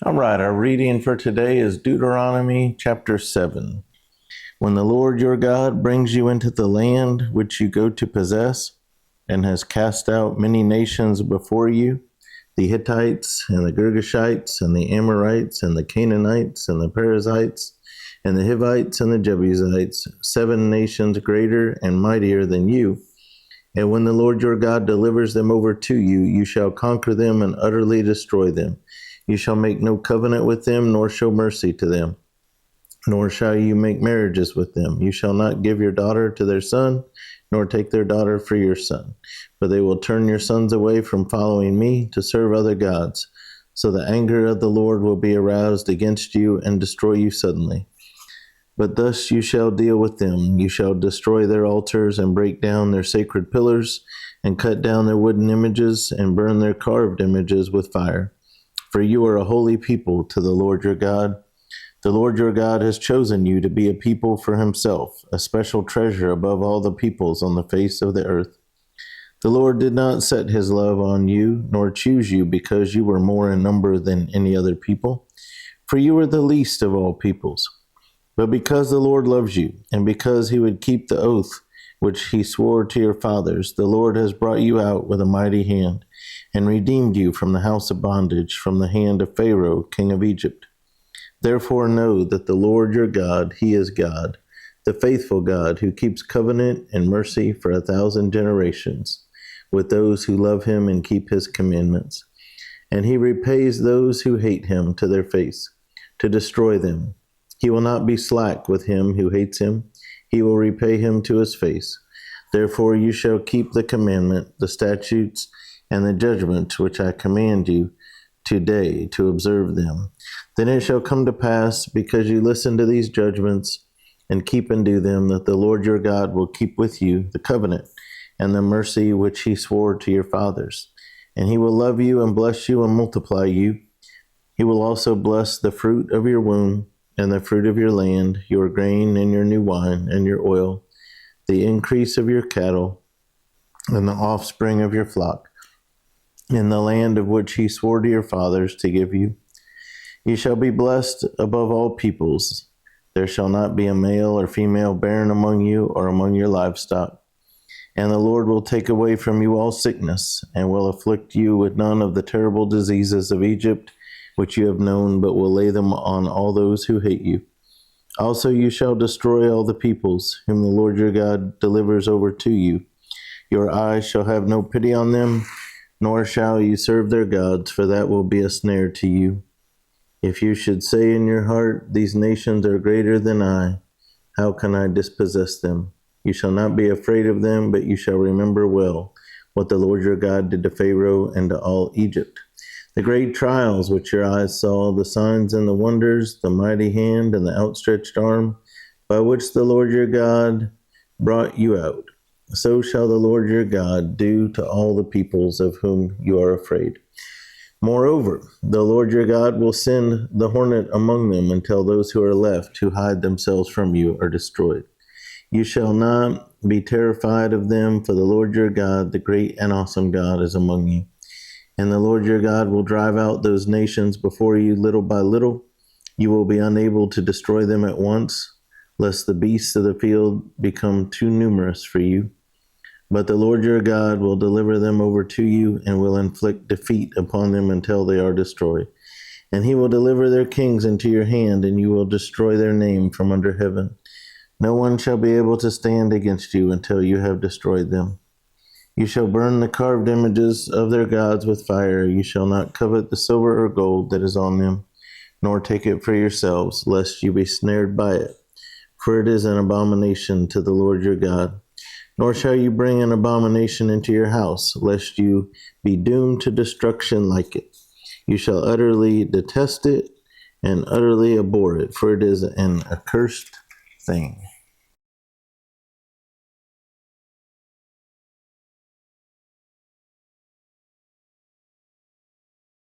All right, our reading for today is Deuteronomy chapter 7. When the Lord your God brings you into the land which you go to possess, and has cast out many nations before you, the Hittites and the Girgashites and the Amorites and the Canaanites and the Perizzites and the Hivites and the Jebusites, 7 nations greater and mightier than you. And when the Lord your God delivers them over to you, you shall conquer them and utterly destroy them. You shall make no covenant with them, nor show mercy to them, nor shall you make marriages with them. You shall not give your daughter to their son, nor take their daughter for your son. For they will turn your sons away from following me to serve other gods. So the anger of the Lord will be aroused against you and destroy you suddenly. But thus you shall deal with them. You shall destroy their altars and break down their sacred pillars, and cut down their wooden images and burn their carved images with fire. For you are a holy people to the Lord your God. The Lord your God has chosen you to be a people for himself, a special treasure above all the peoples on the face of the earth. The Lord did not set his love on you, nor choose you because you were more in number than any other people, for you were the least of all peoples. But because the Lord loves you, and because he would keep the oath which he swore to your fathers, the Lord has brought you out with a mighty hand, and redeemed you from the house of bondage, from the hand of Pharaoh, king of Egypt. Therefore know that the Lord your God, he is God, the faithful God, who keeps covenant and mercy for 1,000 generations, with those who love him and keep his commandments. And he repays those who hate him to their face, to destroy them. He will not be slack with him who hates him. He will repay him to his face. Therefore you shall keep the commandment, the statutes, and the judgments which I command you today to observe them. Then it shall come to pass, because you listen to these judgments and keep and do them, that the Lord your God will keep with you the covenant and the mercy which he swore to your fathers. And he will love you and bless you and multiply you. He will also bless the fruit of your womb and the fruit of your land, your grain and your new wine and your oil, the increase of your cattle and the offspring of your flock, in the land of which he swore to your fathers to give you. You shall be blessed above all peoples. There shall not be a male or female barren among you or among your livestock. And the Lord will take away from you all sickness, and will afflict you with none of the terrible diseases of Egypt, which you have known, but will lay them on all those who hate you. Also you shall destroy all the peoples, whom the Lord your God delivers over to you. Your eyes shall have no pity on them, nor shall you serve their gods, for that will be a snare to you. If you should say in your heart, these nations are greater than I, how can I dispossess them? You shall not be afraid of them, but you shall remember well what the Lord your God did to Pharaoh and to all Egypt. The great trials which your eyes saw, the signs and the wonders, the mighty hand and the outstretched arm, by which the Lord your God brought you out. So shall the Lord your God do to all the peoples of whom you are afraid. Moreover, the Lord your God will send the hornet among them until those who are left, who hide themselves from you, are destroyed. You shall not be terrified of them, for the Lord your God, the great and awesome God, is among you. And the Lord your God will drive out those nations before you little by little. You will be unable to destroy them at once, lest the beasts of the field become too numerous for you. But the Lord your God will deliver them over to you, and will inflict defeat upon them until they are destroyed. And he will deliver their kings into your hand, and you will destroy their name from under heaven. No one shall be able to stand against you until you have destroyed them. You shall burn the carved images of their gods with fire. You shall not covet the silver or gold that is on them, nor take it for yourselves, lest you be snared by it. For it is an abomination to the Lord your God. Nor shall you bring an abomination into your house, lest you be doomed to destruction like it. You shall utterly detest it and utterly abhor it, for it is an accursed thing.